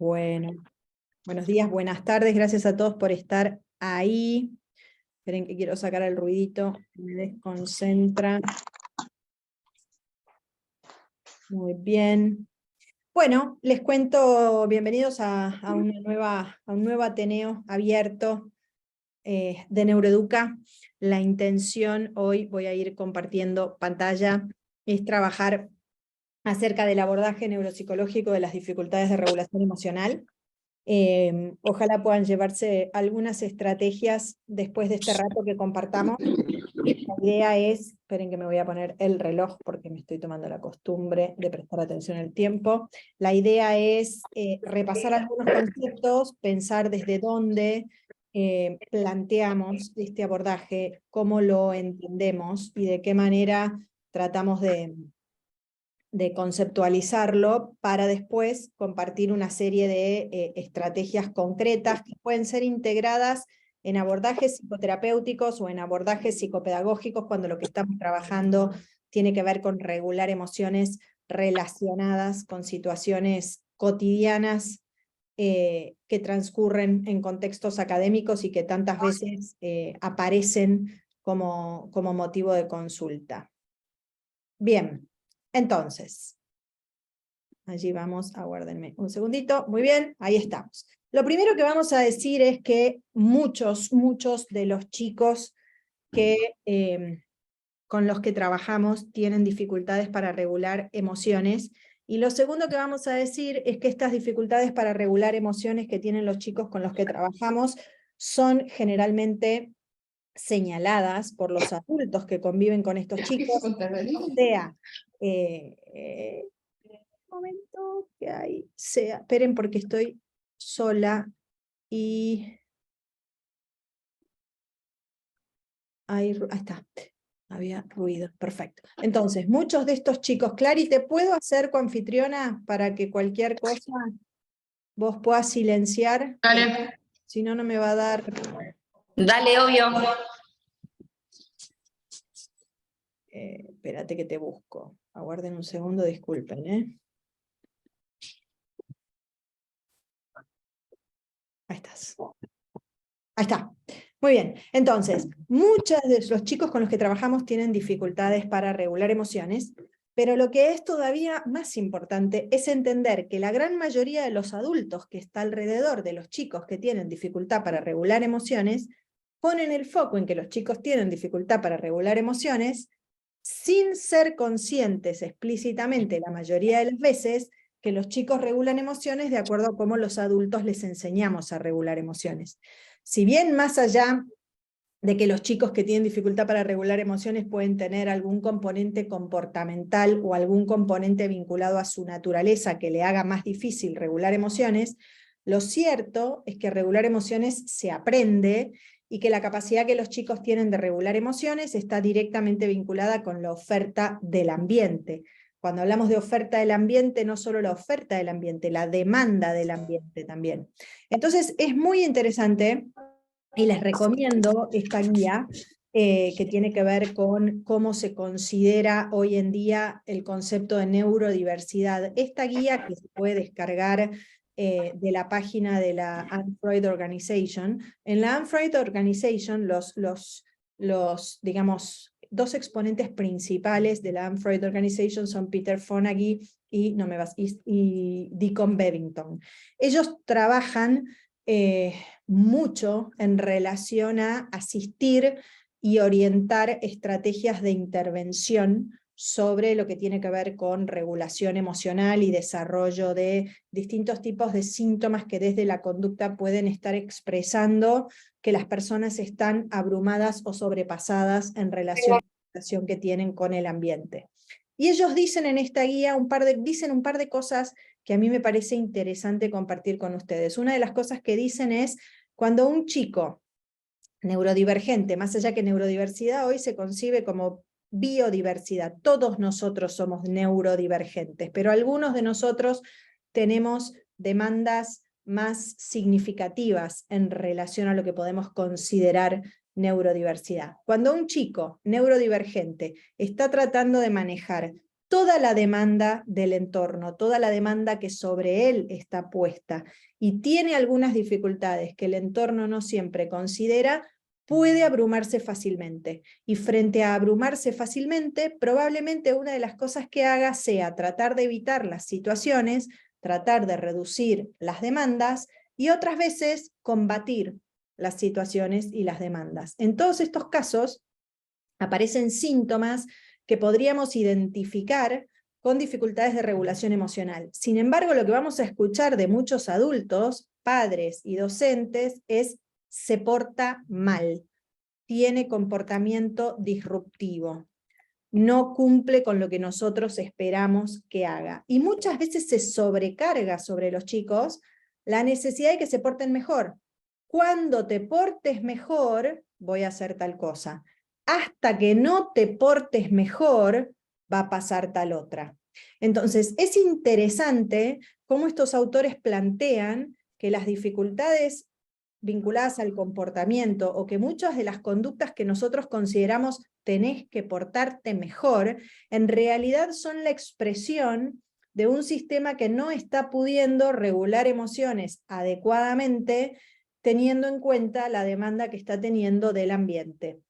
Bueno, buenos días, buenas tardes, gracias a todos por estar ahí. Esperen que quiero sacar el ruidito, me desconcentra. Muy bien. Bueno, les cuento, bienvenidos a un nuevo Ateneo abierto de Neuroeduca. La intención hoy, voy a ir compartiendo pantalla, es trabajar acerca del abordaje neuropsicológico de las dificultades de regulación emocional. Ojalá puedan llevarse algunas estrategias después de este rato que compartamos. La idea es, esperen que me voy a poner el reloj porque me estoy tomando la costumbre de prestar atención al tiempo. La idea es repasar algunos conceptos, pensar desde dónde planteamos este abordaje, cómo lo entendemos y de qué manera tratamos de conceptualizarlo para después compartir una serie de estrategias concretas que pueden ser integradas en abordajes psicoterapéuticos o en abordajes psicopedagógicos cuando lo que estamos trabajando tiene que ver con regular emociones relacionadas con situaciones cotidianas que transcurren en contextos académicos y que tantas veces aparecen como motivo de consulta. Bien. Entonces, allí vamos, aguárdenme un segundito, muy bien, ahí estamos. Lo primero que vamos a decir es que muchos de los chicos que, con los que trabajamos tienen dificultades para regular emociones, y lo segundo que vamos a decir es que estas dificultades para regular emociones que tienen los chicos con los que trabajamos son generalmente señaladas por los adultos que conviven con estos chicos, o sea, momento que ahí sea, esperen porque estoy sola y ahí está, había ruido, perfecto. Entonces, muchos de estos chicos, Clary, ¿te puedo hacer coanfitriona para que cualquier cosa vos puedas silenciar? Dale. Si no, no me va a dar. Dale, obvio. Espérate que te busco. Aguarden un segundo, disculpen, Ahí estás. Ahí está. Muy bien. Entonces, muchos de los chicos con los que trabajamos tienen dificultades para regular emociones, pero lo que es todavía más importante es entender que la gran mayoría de los adultos que está alrededor de los chicos que tienen dificultad para regular emociones, ponen el foco en que los chicos tienen dificultad para regular emociones, sin ser conscientes explícitamente la mayoría de las veces que los chicos regulan emociones de acuerdo a cómo los adultos les enseñamos a regular emociones. Si bien más allá de que los chicos que tienen dificultad para regular emociones pueden tener algún componente comportamental o algún componente vinculado a su naturaleza que le haga más difícil regular emociones, lo cierto es que regular emociones se aprende y que la capacidad que los chicos tienen de regular emociones está directamente vinculada con la oferta del ambiente. Cuando hablamos de oferta del ambiente, no solo la oferta del ambiente, la demanda del ambiente también. Entonces es muy interesante y les recomiendo esta guía que tiene que ver con cómo se considera hoy en día el concepto de neurodiversidad. Esta guía que se puede descargar de la página de la Anne Freud Organization. En la Anne Freud Organization, digamos, dos exponentes principales de la Anne Freud Organization son Peter Fonagy y Deacon Bevington. Ellos trabajan mucho en relación a asistir y orientar estrategias de intervención sobre lo que tiene que ver con regulación emocional y desarrollo de distintos tipos de síntomas que desde la conducta pueden estar expresando que las personas están abrumadas o sobrepasadas en relación a la relación que tienen con el ambiente. Y ellos dicen en esta guía dicen un par de cosas que a mí me parece interesante compartir con ustedes. Una de las cosas que dicen es, cuando un chico neurodivergente, más allá que neurodiversidad hoy se concibe como biodiversidad, todos nosotros somos neurodivergentes, pero algunos de nosotros tenemos demandas más significativas en relación a lo que podemos considerar neurodiversidad. Cuando un chico neurodivergente está tratando de manejar toda la demanda del entorno, toda la demanda que sobre él está puesta, y tiene algunas dificultades que el entorno no siempre considera, puede abrumarse fácilmente. Y frente a abrumarse fácilmente, probablemente una de las cosas que haga sea tratar de evitar las situaciones, tratar de reducir las demandas, y otras veces combatir las situaciones y las demandas. En todos estos casos aparecen síntomas que podríamos identificar con dificultades de regulación emocional. Sin embargo, lo que vamos a escuchar de muchos adultos, padres y docentes es: se porta mal, tiene comportamiento disruptivo, no cumple con lo que nosotros esperamos que haga. Y muchas veces se sobrecarga sobre los chicos la necesidad de que se porten mejor. Cuando te portes mejor, voy a hacer tal cosa. Hasta que no te portes mejor, va a pasar tal otra. Entonces, es interesante cómo estos autores plantean que las dificultades vinculadas al comportamiento, o que muchas de las conductas que nosotros consideramos tenés que portarte mejor, en realidad son la expresión de un sistema que no está pudiendo regular emociones adecuadamente, teniendo en cuenta la demanda que está teniendo del ambiente.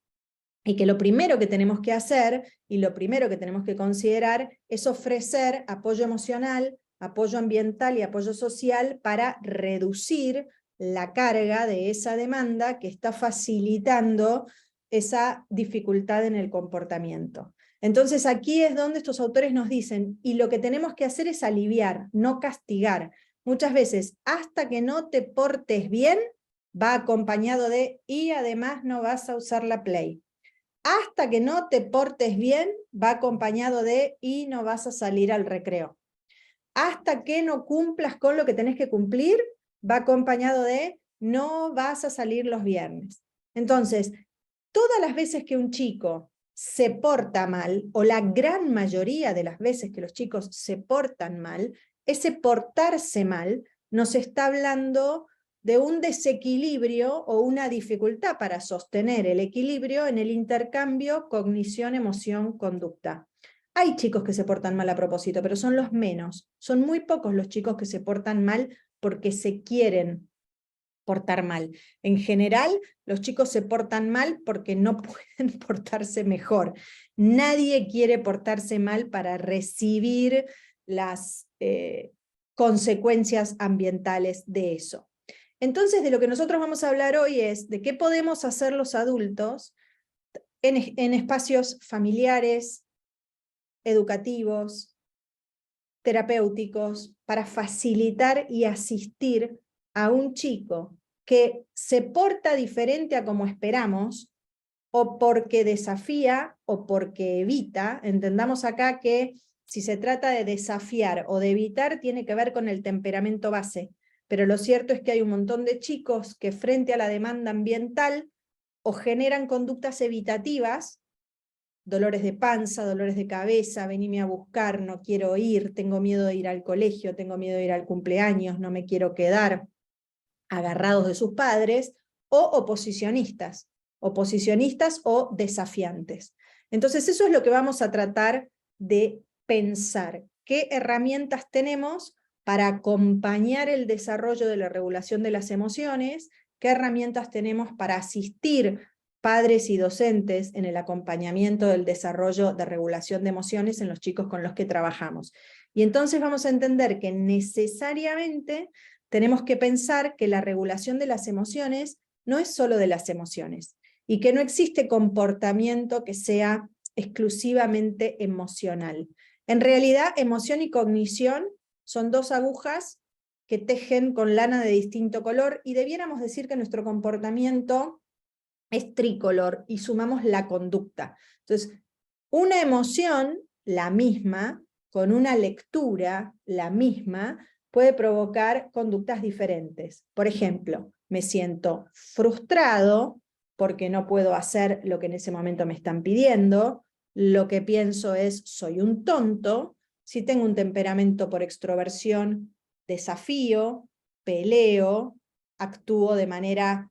Y que lo primero que tenemos que hacer, y lo primero que tenemos que considerar, es ofrecer apoyo emocional, apoyo ambiental y apoyo social para reducir la carga de esa demanda que está facilitando esa dificultad en el comportamiento. Entonces aquí es donde estos autores nos dicen, y lo que tenemos que hacer es aliviar, no castigar. Muchas veces, hasta que no te portes bien, va acompañado de, y además no vas a usar la Play. Hasta que no te portes bien, va acompañado de, y no vas a salir al recreo. Hasta que no cumplas con lo que tenés que cumplir, va acompañado de, no vas a salir los viernes. Entonces, todas las veces que un chico se porta mal, o la gran mayoría de las veces que los chicos se portan mal, ese portarse mal nos está hablando de un desequilibrio o una dificultad para sostener el equilibrio en el intercambio cognición, emoción, conducta. Hay chicos que se portan mal a propósito, pero son los menos. Son muy pocos los chicos que se portan mal porque se quieren portar mal. En general, los chicos se portan mal porque no pueden portarse mejor. Nadie quiere portarse mal para recibir las consecuencias ambientales de eso. Entonces, de lo que nosotros vamos a hablar hoy es de qué podemos hacer los adultos en espacios familiares, educativos, terapéuticos, para facilitar y asistir a un chico que se porta diferente a como esperamos, o porque desafía o porque evita. Entendamos acá que si se trata de desafiar o de evitar, tiene que ver con el temperamento base, pero lo cierto es que hay un montón de chicos que frente a la demanda ambiental o generan conductas evitativas, dolores de panza, dolores de cabeza, venime a buscar, no quiero ir, tengo miedo de ir al colegio, tengo miedo de ir al cumpleaños, no me quiero quedar, agarrados de sus padres, o oposicionistas o desafiantes. Entonces eso es lo que vamos a tratar de pensar. ¿Qué herramientas tenemos para acompañar el desarrollo de la regulación de las emociones? ¿Qué herramientas tenemos para asistir padres y docentes en el acompañamiento del desarrollo de regulación de emociones en los chicos con los que trabajamos? Y entonces vamos a entender que necesariamente tenemos que pensar que la regulación de las emociones no es solo de las emociones, y que no existe comportamiento que sea exclusivamente emocional. En realidad, emoción y cognición son dos agujas que tejen con lana de distinto color, y debiéramos decir que nuestro comportamiento es tricolor, y sumamos la conducta. Entonces, una emoción, la misma, con una lectura, la misma, puede provocar conductas diferentes. Por ejemplo, me siento frustrado porque no puedo hacer lo que en ese momento me están pidiendo, lo que pienso es, soy un tonto. Si tengo un temperamento por extroversión, desafío, peleo, actúo de manera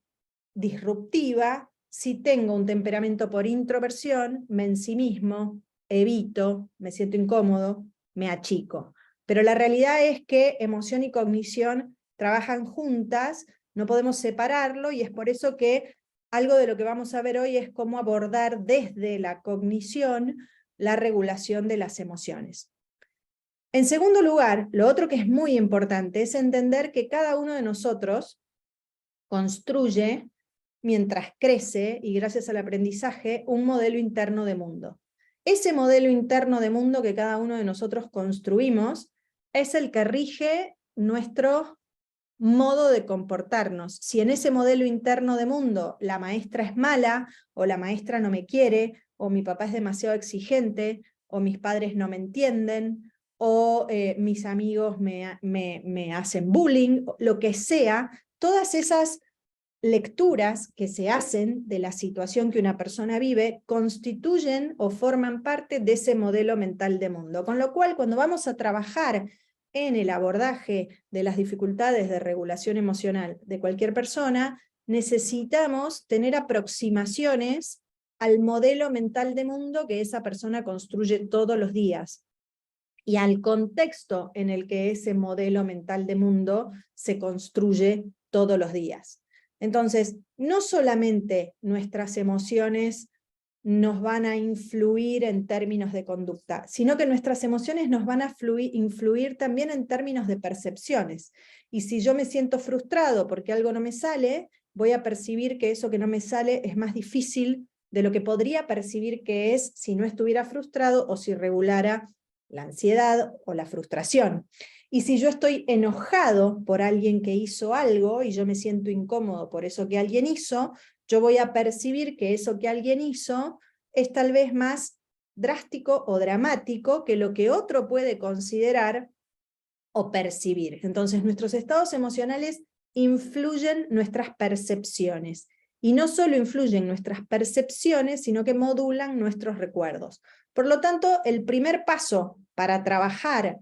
disruptiva. Si tengo un temperamento por introversión, me ensimismo, evito, me siento incómodo, me achico. Pero la realidad es que emoción y cognición trabajan juntas, no podemos separarlo, y es por eso que algo de lo que vamos a ver hoy es cómo abordar desde la cognición la regulación de las emociones. En segundo lugar, lo otro que es muy importante es entender que cada uno de nosotros construye, mientras crece y gracias al aprendizaje, un modelo interno de mundo. Ese modelo interno de mundo que cada uno de nosotros construimos es el que rige nuestro modo de comportarnos. Si en ese modelo interno de mundo la maestra es mala, o la maestra no me quiere, o mi papá es demasiado exigente, o mis padres no me entienden, o mis amigos me hacen bullying, lo que sea, todas esas lecturas que se hacen de la situación que una persona vive constituyen o forman parte de ese modelo mental de mundo. Con lo cual, cuando vamos a trabajar en el abordaje de las dificultades de regulación emocional de cualquier persona, necesitamos tener aproximaciones al modelo mental de mundo que esa persona construye todos los días y al contexto en el que ese modelo mental de mundo se construye todos los días. Entonces, no solamente nuestras emociones nos van a influir en términos de conducta, sino que nuestras emociones nos van a influir también en términos de percepciones. Y si yo me siento frustrado porque algo no me sale, voy a percibir que eso que no me sale es más difícil de lo que podría percibir que es si no estuviera frustrado o si regulara la ansiedad o la frustración. Y si yo estoy enojado por alguien que hizo algo y yo me siento incómodo por eso que alguien hizo, yo voy a percibir que eso que alguien hizo es tal vez más drástico o dramático que lo que otro puede considerar o percibir. Entonces nuestros estados emocionales influyen nuestras percepciones. Y no solo influyen nuestras percepciones, sino que modulan nuestros recuerdos. Por lo tanto, el primer paso para trabajar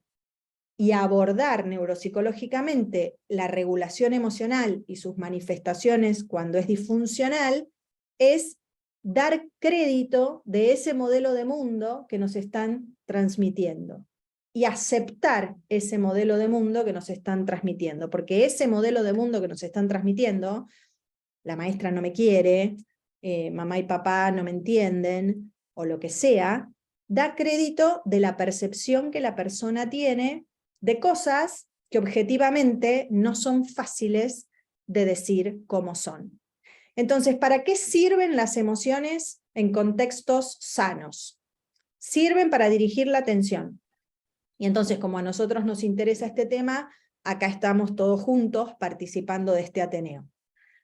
y abordar neuropsicológicamente la regulación emocional y sus manifestaciones cuando es disfuncional es dar crédito de ese modelo de mundo que nos están transmitiendo y aceptar ese modelo de mundo que nos están transmitiendo, porque ese modelo de mundo que nos están transmitiendo, la maestra no me quiere, mamá y papá no me entienden, o lo que sea, da crédito de la percepción que la persona tiene de cosas que objetivamente no son fáciles de decir cómo son. Entonces, ¿para qué sirven las emociones en contextos sanos? Sirven para dirigir la atención. Y entonces, como a nosotros nos interesa este tema, acá estamos todos juntos participando de este Ateneo.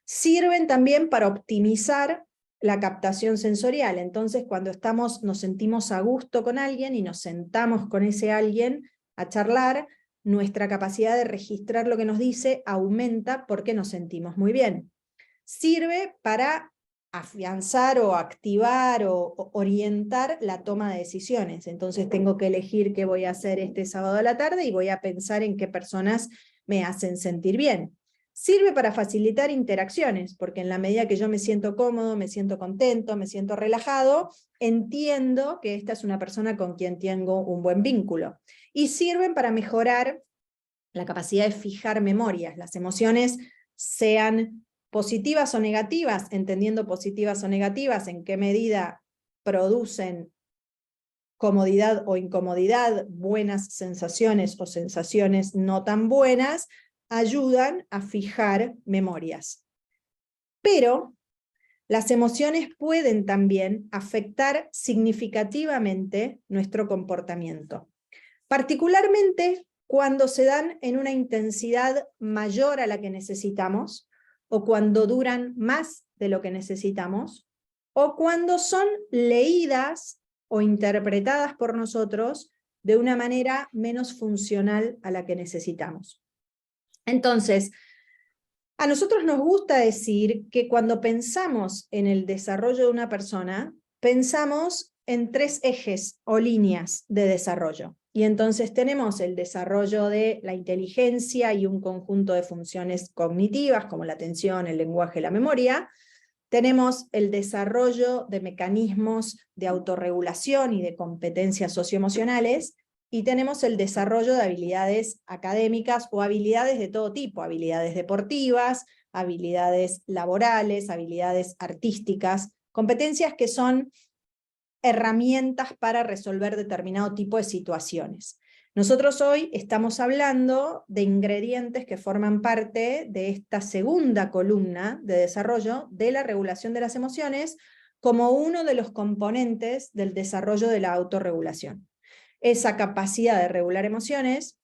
Sirven también para optimizar la captación sensorial. Entonces, cuando nos sentimos a gusto con alguien y nos sentamos con ese alguien a charlar, nuestra capacidad de registrar lo que nos dice aumenta porque nos sentimos muy bien. Sirve para afianzar o activar o orientar la toma de decisiones. Entonces tengo que elegir qué voy a hacer este sábado a la tarde y voy a pensar en qué personas me hacen sentir bien. Sirve para facilitar interacciones, porque en la medida que yo me siento cómodo, me siento contento, me siento relajado, entiendo que esta es una persona con quien tengo un buen vínculo. Y sirven para mejorar la capacidad de fijar memorias. Las emociones, sean positivas o negativas, entendiendo positivas o negativas, en qué medida producen comodidad o incomodidad, buenas sensaciones o sensaciones no tan buenas, ayudan a fijar memorias. Pero las emociones pueden también afectar significativamente nuestro comportamiento, particularmente cuando se dan en una intensidad mayor a la que necesitamos, o cuando duran más de lo que necesitamos, o cuando son leídas o interpretadas por nosotros de una manera menos funcional a la que necesitamos. Entonces, a nosotros nos gusta decir que cuando pensamos en el desarrollo de una persona, pensamos en 3 ejes o líneas de desarrollo. Y entonces tenemos el desarrollo de la inteligencia y un conjunto de funciones cognitivas, como la atención, el lenguaje, la memoria. Tenemos el desarrollo de mecanismos de autorregulación y de competencias socioemocionales, y tenemos el desarrollo de habilidades académicas o habilidades de todo tipo, habilidades deportivas, habilidades laborales, habilidades artísticas, competencias que son herramientas para resolver determinado tipo de situaciones. Nosotros hoy estamos hablando de ingredientes que forman parte de esta segunda columna de desarrollo de la regulación de las emociones como uno de los componentes del desarrollo de la autorregulación. Esa capacidad de regular emociones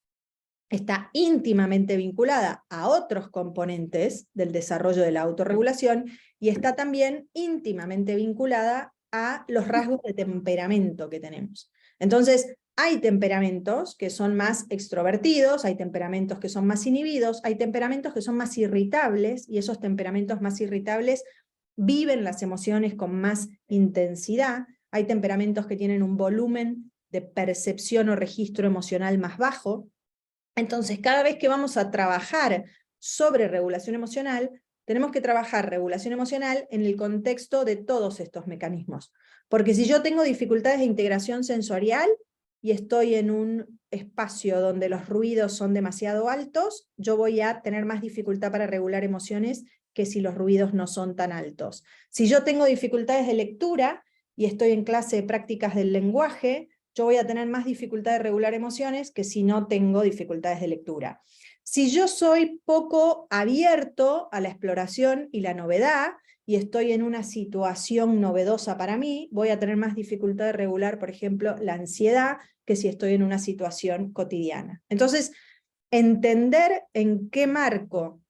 está íntimamente vinculada a otros componentes del desarrollo de la autorregulación y está también íntimamente vinculada a los rasgos de temperamento que tenemos. Entonces, hay temperamentos que son más extrovertidos, hay temperamentos que son más inhibidos, hay temperamentos que son más irritables, y esos temperamentos más irritables viven las emociones con más intensidad, hay temperamentos que tienen un volumen de percepción o registro emocional más bajo. Entonces, cada vez que vamos a trabajar sobre regulación emocional, tenemos que trabajar regulación emocional en el contexto de todos estos mecanismos. Porque si yo tengo dificultades de integración sensorial y estoy en un espacio donde los ruidos son demasiado altos, yo voy a tener más dificultad para regular emociones que si los ruidos no son tan altos. Si yo tengo dificultades de lectura y estoy en clase de prácticas del lenguaje, yo voy a tener más dificultad de regular emociones que si no tengo dificultades de lectura. Si yo soy poco abierto a la exploración y la novedad, y estoy en una situación novedosa para mí, voy a tener más dificultad de regular, por ejemplo, la ansiedad, que si estoy en una situación cotidiana. Entonces, entender en qué marco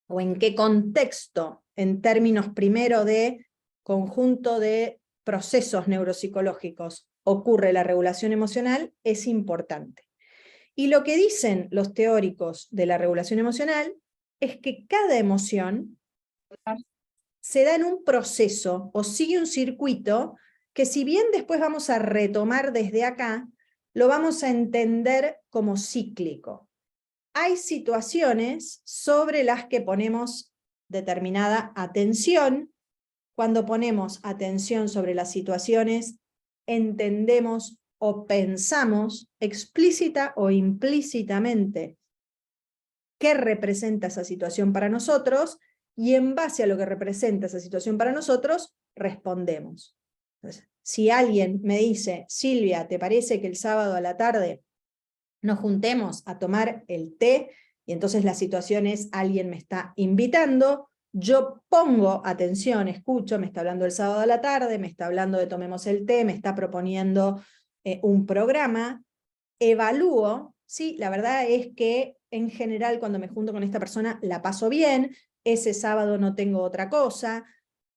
o en qué contexto, en términos primero de conjunto de procesos neuropsicológicos, ocurre la regulación emocional, es importante. Y lo que dicen los teóricos de la regulación emocional es que cada emoción se da en un proceso o sigue un circuito que, si bien después vamos a retomar desde acá, lo vamos a entender como cíclico. Hay situaciones sobre las que ponemos determinada atención. Cuando ponemos atención sobre las situaciones, entendemos o pensamos explícita o implícitamente qué representa esa situación para nosotros, y en base a lo que representa esa situación para nosotros, respondemos. Entonces, si alguien me dice, Silvia, ¿te parece que el sábado a la tarde nos juntemos a tomar el té? Y entonces la situación es, alguien me está invitando, yo pongo atención, escucho, me está hablando el sábado a la tarde, me está hablando de tomemos el té, me está proponiendo un programa, evalúo, sí, la verdad es que en general cuando me junto con esta persona la paso bien, ese sábado no tengo otra cosa,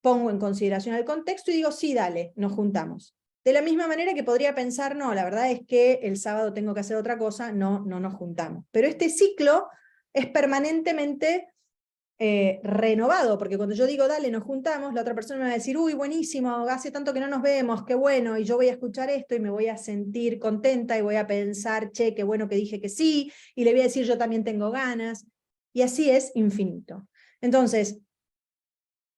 pongo en consideración el contexto y digo, sí, dale, nos juntamos. De la misma manera que podría pensar, no, la verdad es que el sábado tengo que hacer otra cosa, no nos juntamos. Pero este ciclo es permanentemente renovado, porque cuando yo digo, dale, nos juntamos, la otra persona me va a decir, uy, buenísimo, hace tanto que no nos vemos, qué bueno, y yo voy a escuchar esto y me voy a sentir contenta y voy a pensar, che, qué bueno que dije que sí, y le voy a decir, yo también tengo ganas, y así es infinito. Entonces,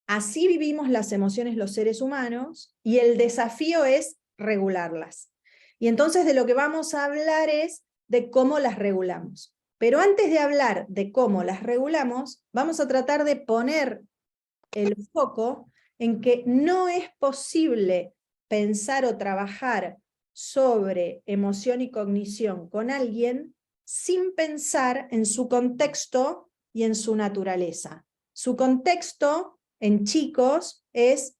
así vivimos las emociones los seres humanos, y el desafío es regularlas. Y entonces de lo que vamos a hablar es de cómo las regulamos. Pero antes de hablar de cómo las regulamos, vamos a tratar de poner el foco en que no es posible pensar o trabajar sobre emoción y cognición con alguien sin pensar en su contexto y en su naturaleza. Su contexto en chicos es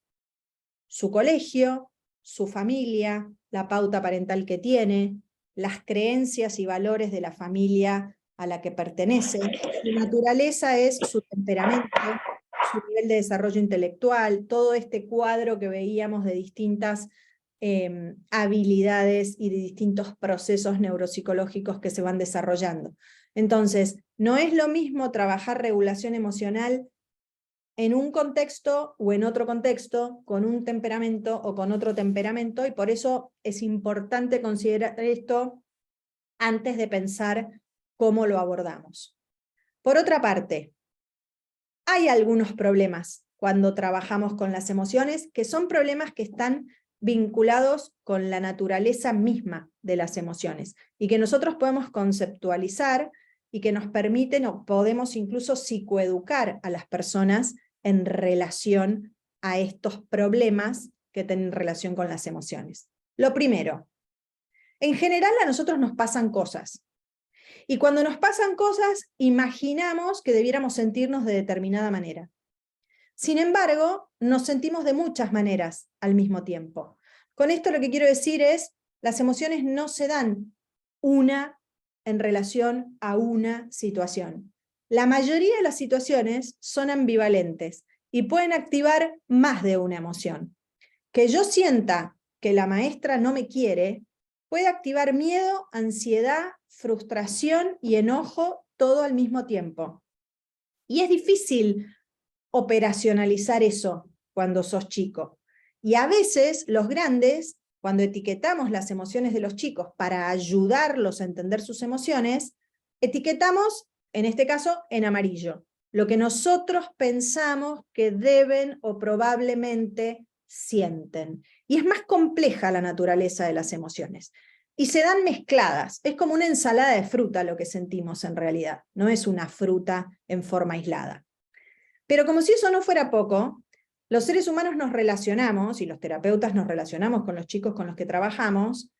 su colegio, su familia, la pauta parental que tiene, las creencias y valores de la familia a la que pertenece. Su naturaleza es su temperamento, su nivel de desarrollo intelectual, todo este cuadro que veíamos de distintas habilidades y de distintos procesos neuropsicológicos que se van desarrollando. Entonces, no es lo mismo trabajar regulación emocional en un contexto o en otro contexto, con un temperamento o con otro temperamento, y por eso es importante considerar esto antes de pensar cómo lo abordamos. Por otra parte, hay algunos problemas cuando trabajamos con las emociones, que son problemas que están vinculados con la naturaleza misma de las emociones, y que nosotros podemos conceptualizar y que nos permiten o podemos incluso psicoeducar a las personas en relación a estos problemas que tienen relación con las emociones. Lo primero, en general a nosotros nos pasan cosas, y cuando nos pasan cosas imaginamos que debiéramos sentirnos de determinada manera. Sin embargo, nos sentimos de muchas maneras al mismo tiempo. Con esto lo que quiero decir es, las emociones no se dan una en relación a una situación. La mayoría de las situaciones son ambivalentes y pueden activar más de una emoción. Que yo sienta que la maestra no me quiere, puede activar miedo, ansiedad, frustración y enojo todo al mismo tiempo. Y es difícil operacionalizar eso cuando sos chico. Y a veces los grandes, cuando etiquetamos las emociones de los chicos para ayudarlos a entender sus emociones, etiquetamos, en este caso, en amarillo, lo que nosotros pensamos que deben o probablemente sienten. Y es más compleja la naturaleza de las emociones. Y se dan mezcladas. Es como una ensalada de fruta lo que sentimos en realidad. No es una fruta en forma aislada. Pero como si eso no fuera poco, los seres humanos nos relacionamos, y los terapeutas nos relacionamos con los chicos con los que trabajamos,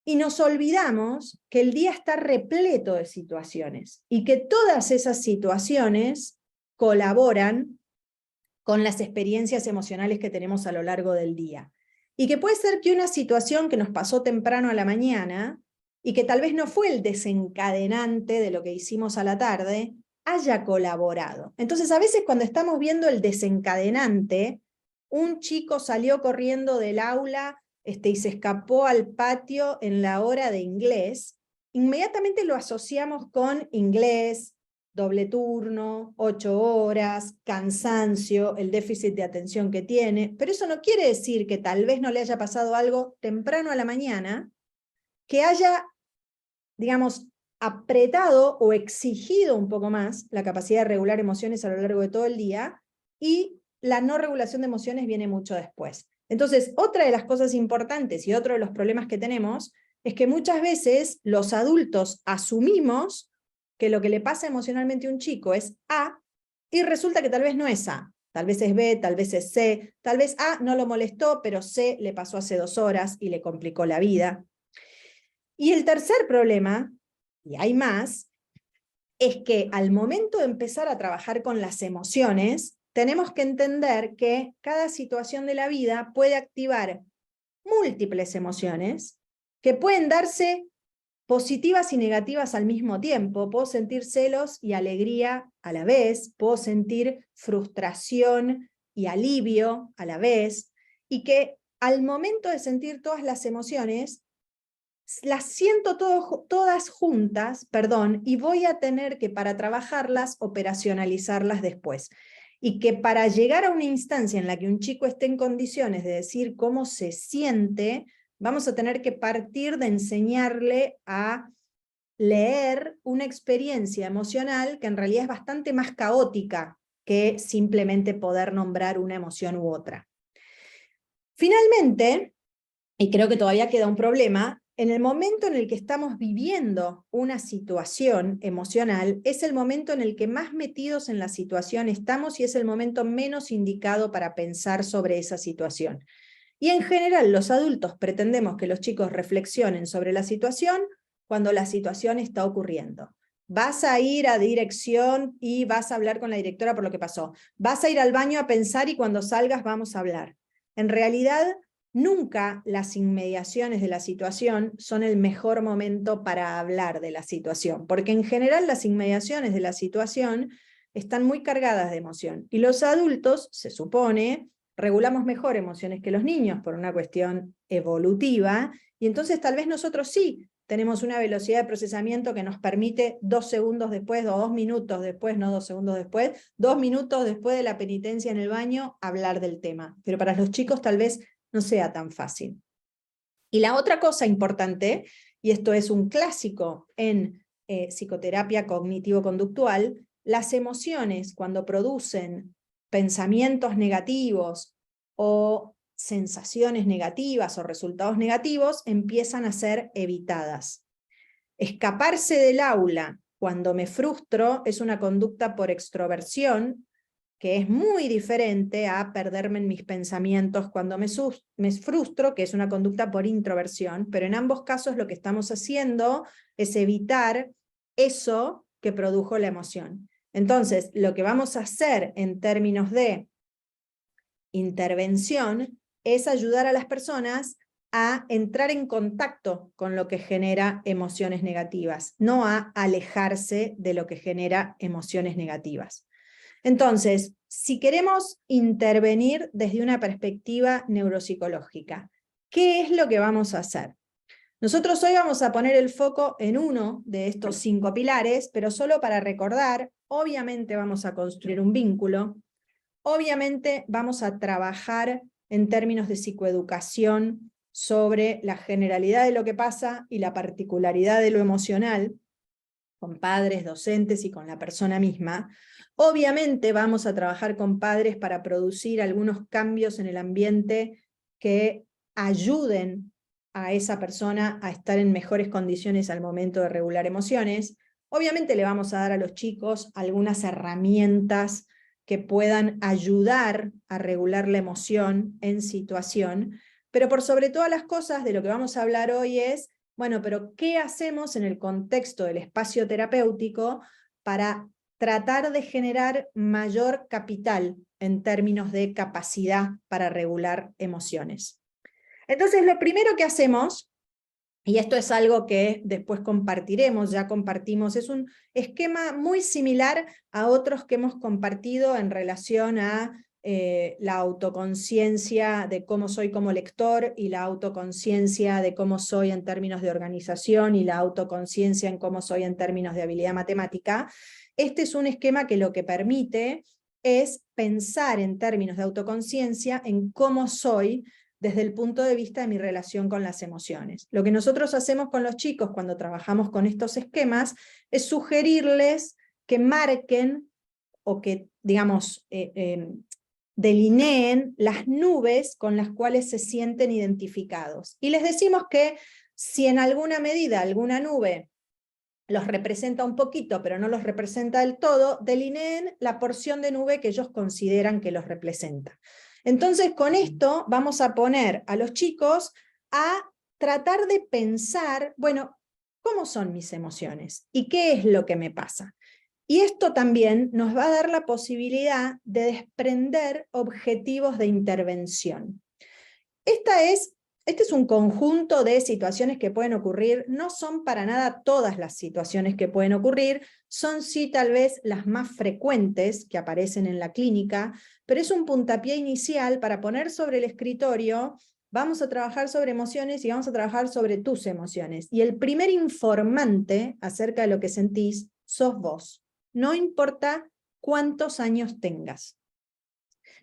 y nos olvidamos que el día está repleto de situaciones, y que todas esas situaciones colaboran con las experiencias emocionales que tenemos a lo largo del día. Y que puede ser que una situación que nos pasó temprano a la mañana, y que tal vez no fue el desencadenante de lo que hicimos a la tarde, haya colaborado. Entonces, a veces cuando estamos viendo el desencadenante, un chico salió corriendo del aula y se escapó al patio en la hora de inglés, inmediatamente lo asociamos con inglés, doble turno, 8 horas, cansancio, el déficit de atención que tiene, pero eso no quiere decir que tal vez no le haya pasado algo temprano a la mañana, que haya, digamos, apretado o exigido un poco más la capacidad de regular emociones a lo largo de todo el día, y la no regulación de emociones viene mucho después. Entonces, otra de las cosas importantes y otro de los problemas que tenemos es que muchas veces los adultos asumimos que lo que le pasa emocionalmente a un chico es A, y resulta que tal vez no es A. Tal vez es B, tal vez es C, tal vez A no lo molestó, pero C le pasó hace 2 horas y le complicó la vida. Y el tercer problema, y hay más, es que al momento de empezar a trabajar con las emociones, tenemos que entender que cada situación de la vida puede activar múltiples emociones que pueden darse positivas y negativas al mismo tiempo. Puedo sentir celos y alegría a la vez, puedo sentir frustración y alivio a la vez, y que al momento de sentir todas las emociones, las siento todas juntas, y voy a tener que, para trabajarlas, operacionalizarlas después. Y que para llegar a una instancia en la que un chico esté en condiciones de decir cómo se siente, vamos a tener que partir de enseñarle a leer una experiencia emocional que en realidad es bastante más caótica que simplemente poder nombrar una emoción u otra. Finalmente, y creo que todavía queda un problema, en el momento en el que estamos viviendo una situación emocional, es el momento en el que más metidos en la situación estamos y es el momento menos indicado para pensar sobre esa situación. Y en general los adultos pretendemos que los chicos reflexionen sobre la situación cuando la situación está ocurriendo. Vas a ir a dirección y vas a hablar con la directora por lo que pasó. Vas a ir al baño a pensar y cuando salgas vamos a hablar. En realidad, nunca las inmediaciones de la situación son el mejor momento para hablar de la situación, porque en general las inmediaciones de la situación están muy cargadas de emoción. Y los adultos, se supone, regulamos mejor emociones que los niños por una cuestión evolutiva, y entonces tal vez nosotros sí tenemos una velocidad de procesamiento que nos permite 2 segundos después, o 2 minutos después, no 2 segundos después, 2 minutos después de la penitencia en el baño, hablar del tema. Pero para los chicos tal vez no sea tan fácil. Y la otra cosa importante, y esto es un clásico en psicoterapia cognitivo-conductual, las emociones cuando producen pensamientos negativos o sensaciones negativas o resultados negativos empiezan a ser evitadas. Escaparse del aula cuando me frustro es una conducta por extroversión, que es muy diferente a perderme en mis pensamientos cuando me frustro, que es una conducta por introversión, pero en ambos casos lo que estamos haciendo es evitar eso que produjo la emoción. Entonces, lo que vamos a hacer en términos de intervención es ayudar a las personas a entrar en contacto con lo que genera emociones negativas, no a alejarse de lo que genera emociones negativas. Entonces, si queremos intervenir desde una perspectiva neuropsicológica, ¿qué es lo que vamos a hacer? Nosotros hoy vamos a poner el foco en uno de estos 5 pilares, pero solo para recordar, obviamente vamos a construir un vínculo, obviamente vamos a trabajar en términos de psicoeducación sobre la generalidad de lo que pasa y la particularidad de lo emocional, con padres, docentes y con la persona misma. Obviamente vamos a trabajar con padres para producir algunos cambios en el ambiente que ayuden a esa persona a estar en mejores condiciones al momento de regular emociones. Obviamente le vamos a dar a los chicos algunas herramientas que puedan ayudar a regular la emoción en situación, pero por sobre todas las cosas de lo que vamos a hablar hoy es, bueno, pero ¿qué hacemos en el contexto del espacio terapéutico para tratar de generar mayor capital en términos de capacidad para regular emociones? Entonces, lo primero que hacemos, y esto es algo que después compartiremos, ya compartimos, es un esquema muy similar a otros que hemos compartido en relación a la autoconciencia de cómo soy como lector y la autoconciencia de cómo soy en términos de organización y la autoconciencia en cómo soy en términos de habilidad matemática. Este es un esquema que lo que permite es pensar en términos de autoconciencia en cómo soy desde el punto de vista de mi relación con las emociones. Lo que nosotros hacemos con los chicos cuando trabajamos con estos esquemas es sugerirles que marquen o que, digamos, delineen las nubes con las cuales se sienten identificados. Y les decimos que si en alguna medida alguna nube los representa un poquito, pero no los representa del todo, delineen la porción de nube que ellos consideran que los representa. Entonces, con esto vamos a poner a los chicos a tratar de pensar, bueno, ¿cómo son mis emociones? ¿Y qué es lo que me pasa? Y esto también nos va a dar la posibilidad de desprender objetivos de intervención. Este es un conjunto de situaciones que pueden ocurrir, no son para nada todas las situaciones que pueden ocurrir, son sí tal vez las más frecuentes que aparecen en la clínica, pero es un puntapié inicial para poner sobre el escritorio, vamos a trabajar sobre emociones y vamos a trabajar sobre tus emociones. Y el primer informante acerca de lo que sentís sos vos, no importa cuántos años tengas.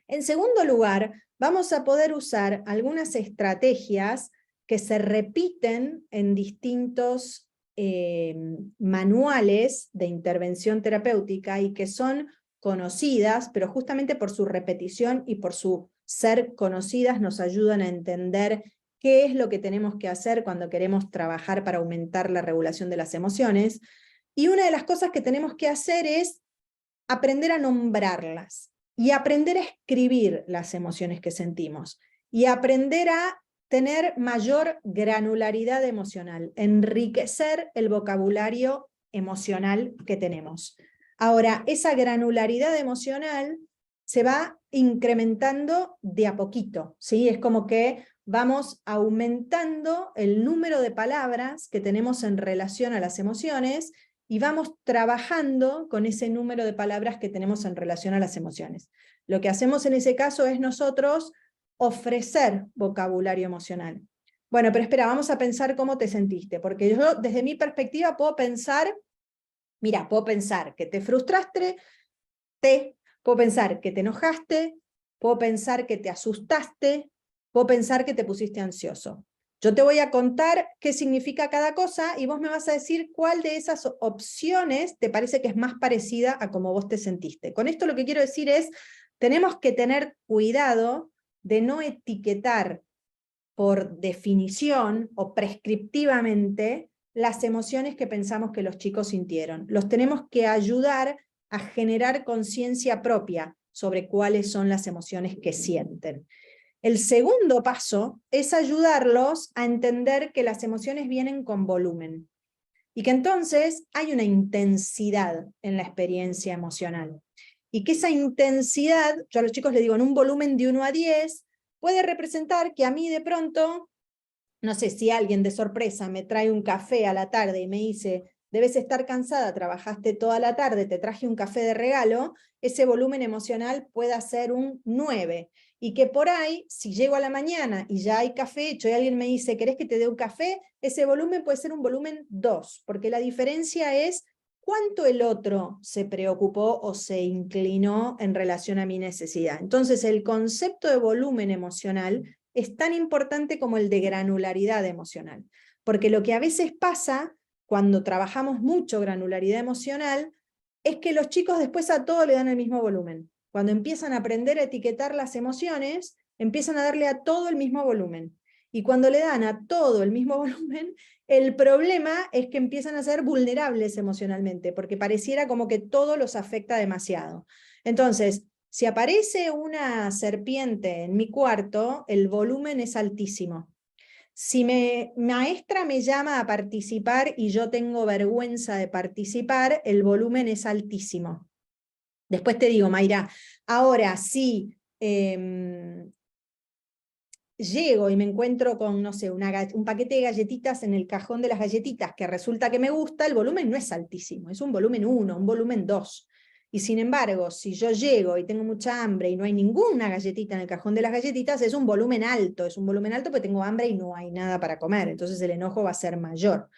En segundo lugar, vamos a poder usar algunas estrategias que se repiten en distintos manuales de intervención terapéutica y que son conocidas, pero justamente por su repetición y por su ser conocidas nos ayudan a entender qué es lo que tenemos que hacer cuando queremos trabajar para aumentar la regulación de las emociones. Y una de las cosas que tenemos que hacer es aprender a nombrarlas y aprender a escribir las emociones que sentimos y aprender a tener mayor granularidad emocional, enriquecer el vocabulario emocional que tenemos. Ahora, esa granularidad emocional se va incrementando de a poquito, ¿sí? Es como que vamos aumentando el número de palabras que tenemos en relación a las emociones y vamos trabajando con ese número de palabras que tenemos en relación a las emociones. Lo que hacemos en ese caso es nosotros ofrecer vocabulario emocional. Bueno, pero espera, vamos a pensar cómo te sentiste, porque yo desde mi perspectiva puedo pensar, mira, puedo pensar que te frustraste, puedo pensar que te enojaste, puedo pensar que te asustaste, puedo pensar que te pusiste ansioso. Yo te voy a contar qué significa cada cosa y vos me vas a decir cuál de esas opciones te parece que es más parecida a cómo vos te sentiste. Con esto lo que quiero decir es, tenemos que tener cuidado de no etiquetar por definición o prescriptivamente las emociones que pensamos que los chicos sintieron. Los tenemos que ayudar a generar conciencia propia sobre cuáles son las emociones que sienten. El segundo paso es ayudarlos a entender que las emociones vienen con volumen y que entonces hay una intensidad en la experiencia emocional. Y que esa intensidad, yo a los chicos les digo, en un volumen de 1 a 10, puede representar que a mí de pronto, no sé, si alguien de sorpresa me trae un café a la tarde y me dice, debes estar cansada, trabajaste toda la tarde, te traje un café de regalo, ese volumen emocional puede ser un 9. Y que por ahí, si llego a la mañana y ya hay café hecho y alguien me dice, ¿querés que te dé un café? Ese volumen puede ser un volumen 2, porque la diferencia es cuánto el otro se preocupó o se inclinó en relación a mi necesidad. Entonces, el concepto de volumen emocional es tan importante como el de granularidad emocional, porque lo que a veces pasa cuando trabajamos mucho granularidad emocional es que los chicos después a todo le dan el mismo volumen. Cuando empiezan a aprender a etiquetar las emociones, empiezan a darle a todo el mismo volumen. Y cuando le dan a todo el mismo volumen, el problema es que empiezan a ser vulnerables emocionalmente, porque pareciera como que todo los afecta demasiado. Entonces, si aparece una serpiente en mi cuarto, el volumen es altísimo. Si mi maestra me llama a participar y yo tengo vergüenza de participar, el volumen es altísimo. Después te digo, Mayra, ahora sí, llego y me encuentro con, no sé, un paquete de galletitas en el cajón de las galletitas que resulta que me gusta, el volumen no es altísimo, es un volumen 1, un volumen 2. Y sin embargo, si yo llego y tengo mucha hambre y no hay ninguna galletita en el cajón de las galletitas, es un volumen alto porque tengo hambre y no hay nada para comer, entonces el enojo va a ser mayor.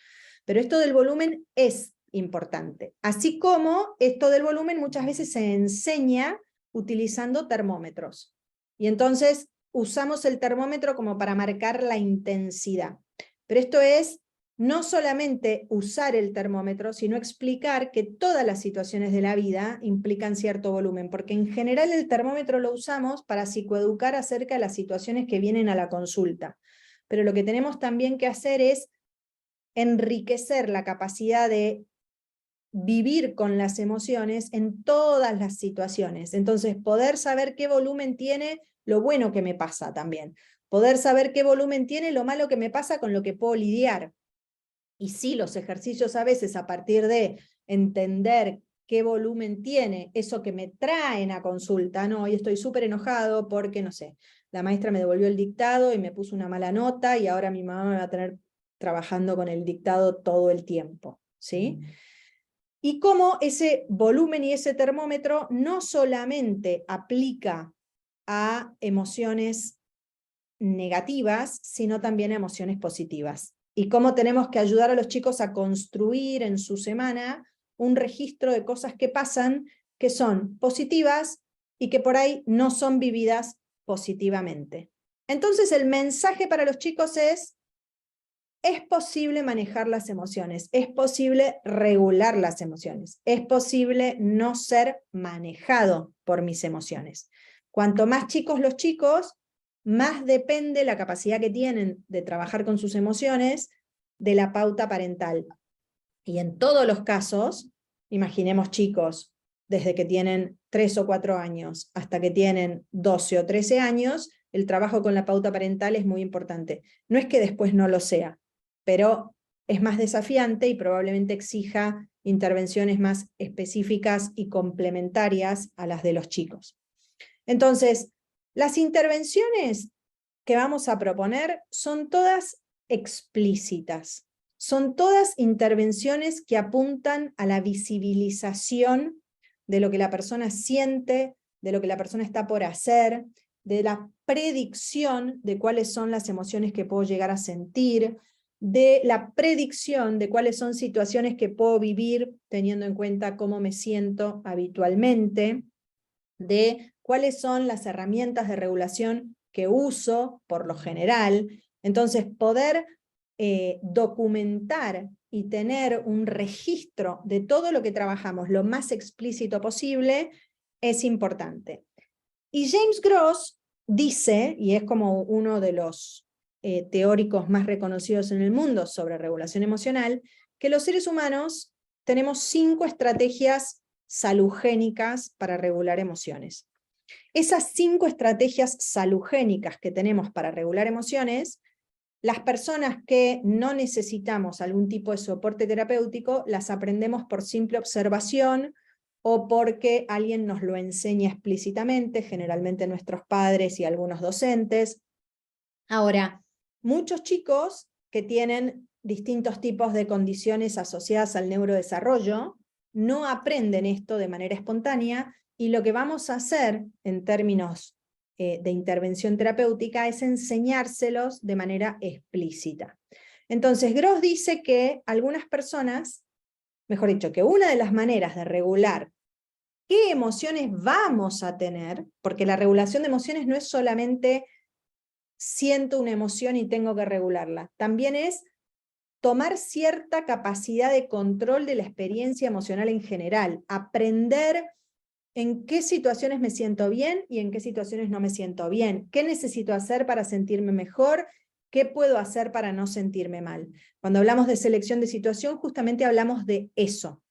Pero esto del volumen es importante. Así como esto del volumen muchas veces se enseña utilizando termómetros. Y entonces usamos el termómetro como para marcar la intensidad. Pero esto es no solamente usar el termómetro, sino explicar que todas las situaciones de la vida implican cierto volumen, porque en general el termómetro lo usamos para psicoeducar acerca de las situaciones que vienen a la consulta. Pero lo que tenemos también que hacer es enriquecer la capacidad de vivir con las emociones en todas las situaciones. Entonces, poder saber qué volumen tiene lo bueno que me pasa también. Poder saber qué volumen tiene lo malo que me pasa con lo que puedo lidiar. Y sí, los ejercicios a veces a partir de entender qué volumen tiene eso que me traen a consulta, no, hoy estoy súper enojado porque, no sé, la maestra me devolvió el dictado y me puso una mala nota y ahora mi mamá me va a tener trabajando con el dictado todo el tiempo, ¿sí? Y cómo ese volumen y ese termómetro no solamente aplica a emociones negativas, sino también a emociones positivas. Y cómo tenemos que ayudar a los chicos a construir en su semana un registro de cosas que pasan, que son positivas y que por ahí no son vividas positivamente. Entonces el mensaje para los chicos es posible manejar las emociones, es posible regular las emociones, es posible no ser manejado por mis emociones. Cuanto más chicos los chicos, más depende la capacidad que tienen de trabajar con sus emociones de la pauta parental. Y en todos los casos, imaginemos chicos desde que tienen 3 o 4 años hasta que tienen 12 o 13 años, el trabajo con la pauta parental es muy importante. No es que después no lo sea, pero es más desafiante y probablemente exija intervenciones más específicas y complementarias a las de los chicos. Entonces, las intervenciones que vamos a proponer son todas explícitas. Son todas intervenciones que apuntan a la visibilización de lo que la persona siente, de lo que la persona está por hacer, de la predicción de cuáles son las emociones que puedo llegar a sentir, de la predicción de cuáles son situaciones que puedo vivir teniendo en cuenta cómo me siento habitualmente, de cuáles son las herramientas de regulación que uso por lo general. Entonces, poder documentar y tener un registro de todo lo que trabajamos lo más explícito posible es importante. Y James Gross dice, y es como uno de los teóricos más reconocidos en el mundo sobre regulación emocional, que los seres humanos tenemos 5 estrategias salugénicas para regular emociones. Esas 5 estrategias salugénicas que tenemos para regular emociones, las personas que no necesitamos algún tipo de soporte terapéutico, las aprendemos por simple observación o porque alguien nos lo enseña explícitamente, generalmente nuestros padres y algunos docentes. Ahora, muchos chicos que tienen distintos tipos de condiciones asociadas al neurodesarrollo no aprenden esto de manera espontánea, y lo que vamos a hacer en términos de intervención terapéutica es enseñárselos de manera explícita. Entonces, Gross dice que algunas personas, mejor dicho, que una de las maneras de regular qué emociones vamos a tener, porque la regulación de emociones no es solamente siento una emoción y tengo que regularla, también es tomar cierta capacidad de control de la experiencia emocional en general, aprender en qué situaciones me siento bien y en qué situaciones no me siento bien, qué necesito hacer para sentirme mejor, qué puedo hacer para no sentirme mal. Cuando hablamos de selección de situación, justamente hablamos de eso.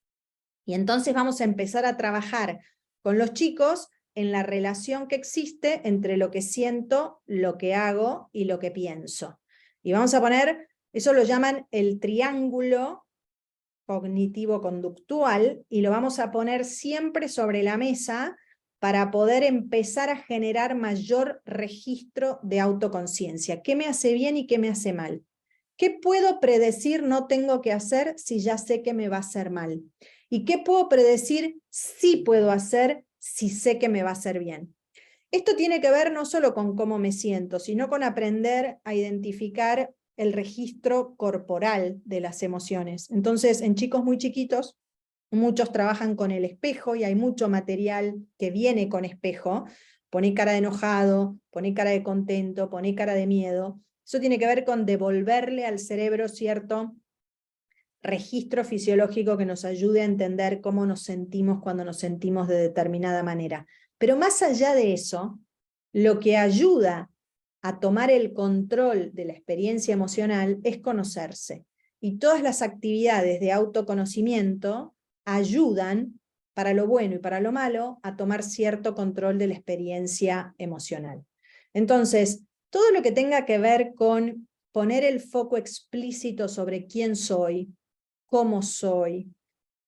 Y entonces vamos a empezar a trabajar con los chicos en la relación que existe entre lo que siento, lo que hago y lo que pienso. Y vamos a poner, eso lo llaman el triángulo cognitivo-conductual, y lo vamos a poner siempre sobre la mesa para poder empezar a generar mayor registro de autoconciencia. ¿Qué me hace bien y qué me hace mal? ¿Qué puedo predecir no tengo que hacer si ya sé que me va a hacer mal? ¿Y qué puedo predecir sí puedo hacer si sé que me va a hacer bien? Esto tiene que ver no solo con cómo me siento, sino con aprender a identificar el registro corporal de las emociones. Entonces, en chicos muy chiquitos, muchos trabajan con el espejo y hay mucho material que viene con espejo. Poné cara de enojado, poné cara de contento, poné cara de miedo. Eso tiene que ver con devolverle al cerebro cierto registro fisiológico que nos ayude a entender cómo nos sentimos cuando nos sentimos de determinada manera. Pero más allá de eso, lo que ayuda a tomar el control de la experiencia emocional es conocerse. Y todas las actividades de autoconocimiento ayudan, para lo bueno y para lo malo, a tomar cierto control de la experiencia emocional. Entonces, todo lo que tenga que ver con poner el foco explícito sobre quién soy, cómo soy,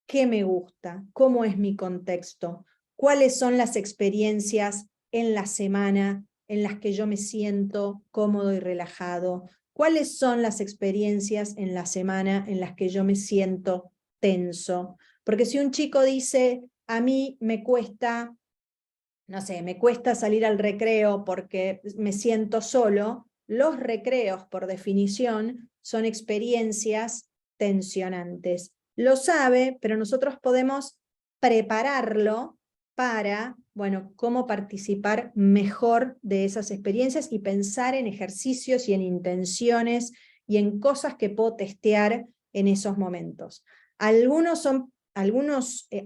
qué me gusta, cómo es mi contexto, cuáles son las experiencias en la semana en las que yo me siento cómodo y relajado, cuáles son las experiencias en la semana en las que yo me siento tenso. Porque si un chico dice, a mí me cuesta, no sé, me cuesta salir al recreo porque me siento solo, los recreos, por definición, son experiencias tensionantes. Lo sabe, pero nosotros podemos prepararlo para, bueno, cómo participar mejor de esas experiencias y pensar en ejercicios y en intenciones y en cosas que puedo testear en esos momentos. Algunos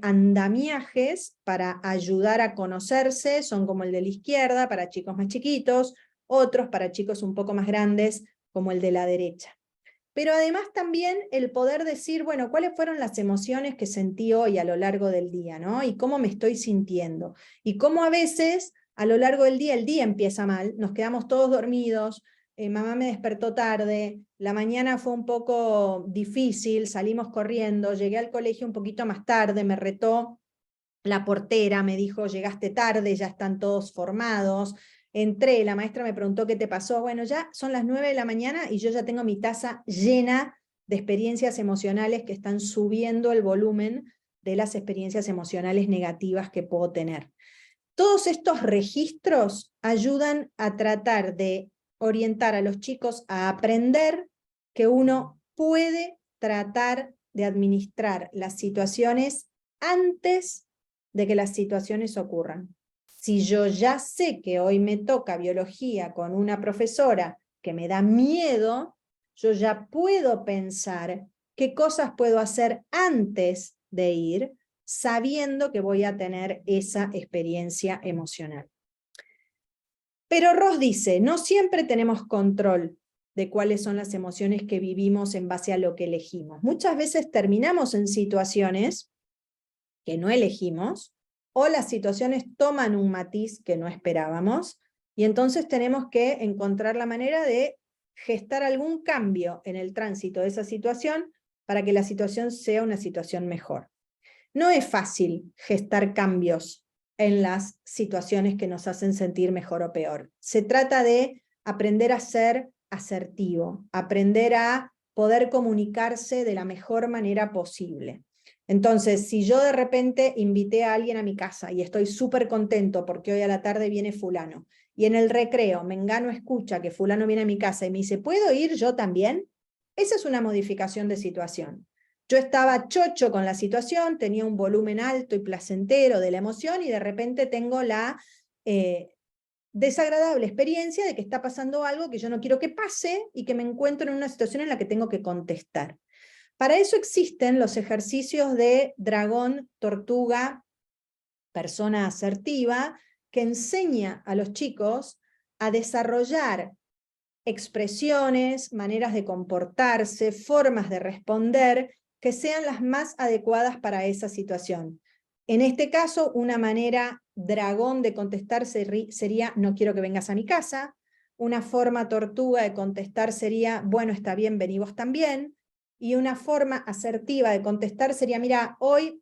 andamiajes para ayudar a conocerse son como el de la izquierda para chicos más chiquitos, otros para chicos un poco más grandes como el de la derecha. Pero además también el poder decir, bueno, ¿cuáles fueron las emociones que sentí hoy a lo largo del día, ¿no? Y cómo me estoy sintiendo. Y cómo a veces, a lo largo del día, el día empieza mal, nos quedamos todos dormidos, mamá me despertó tarde, la mañana fue un poco difícil, salimos corriendo, llegué al colegio un poquito más tarde, me retó la portera, me dijo, llegaste tarde, ya están todos formados. Entré, la maestra me preguntó qué te pasó. Bueno, ya son las 9 de la mañana y yo ya tengo mi taza llena de experiencias emocionales que están subiendo el volumen de las experiencias emocionales negativas que puedo tener. Todos estos registros ayudan a tratar de orientar a los chicos a aprender que uno puede tratar de administrar las situaciones antes de que las situaciones ocurran. Si yo ya sé que hoy me toca biología con una profesora que me da miedo, yo ya puedo pensar qué cosas puedo hacer antes de ir, sabiendo que voy a tener esa experiencia emocional. Pero Ross dice, no siempre tenemos control de cuáles son las emociones que vivimos en base a lo que elegimos. Muchas veces terminamos en situaciones que no elegimos, o las situaciones toman un matiz que no esperábamos, y entonces tenemos que encontrar la manera de gestar algún cambio en el tránsito de esa situación para que la situación sea una situación mejor. No es fácil gestar cambios en las situaciones que nos hacen sentir mejor o peor. Se trata de aprender a ser asertivo, aprender a poder comunicarse de la mejor manera posible. Entonces, si yo de repente invité a alguien a mi casa y estoy súper contento porque hoy a la tarde viene fulano, y en el recreo Mengano escucha que fulano viene a mi casa y me dice, ¿puedo ir yo también? Esa es una modificación de situación. Yo estaba chocho con la situación, tenía un volumen alto y placentero de la emoción y de repente tengo la desagradable experiencia de que está pasando algo que yo no quiero que pase y que me encuentro en una situación en la que tengo que contestar. Para eso existen los ejercicios de dragón, tortuga, persona asertiva, que enseña a los chicos a desarrollar expresiones, maneras de comportarse, formas de responder, que sean las más adecuadas para esa situación. En este caso, una manera dragón de contestar sería, no quiero que vengas a mi casa. Una forma tortuga de contestar sería, bueno, está bien, vení vos también. Y una forma asertiva de contestar sería, mira, hoy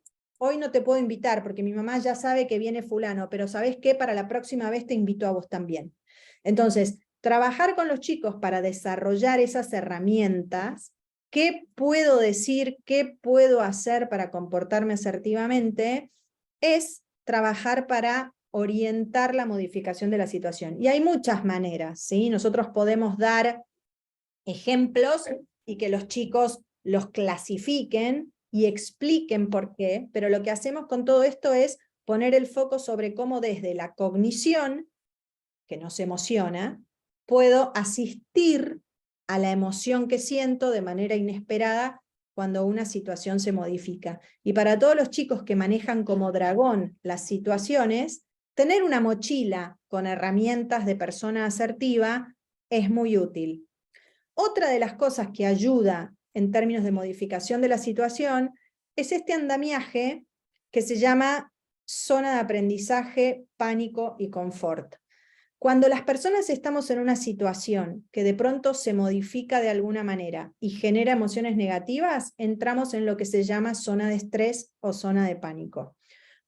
no te puedo invitar porque mi mamá ya sabe que viene fulano, pero ¿sabés qué? Para la próxima vez te invito a vos también. Entonces, trabajar con los chicos para desarrollar esas herramientas, qué puedo decir, qué puedo hacer para comportarme asertivamente, es trabajar para orientar la modificación de la situación. Y hay muchas maneras, ¿sí? Nosotros podemos dar ejemplos y que los chicos los clasifiquen y expliquen por qué, pero lo que hacemos con todo esto es poner el foco sobre cómo desde la cognición, que nos emociona, puedo asistir a la emoción que siento de manera inesperada cuando una situación se modifica. Y para todos los chicos que manejan como dragón las situaciones, tener una mochila con herramientas de persona asertiva es muy útil. Otra de las cosas que ayuda en términos de modificación de la situación es este andamiaje que se llama zona de aprendizaje, pánico y confort. Cuando las personas estamos en una situación que de pronto se modifica de alguna manera y genera emociones negativas, entramos en lo que se llama zona de estrés o zona de pánico.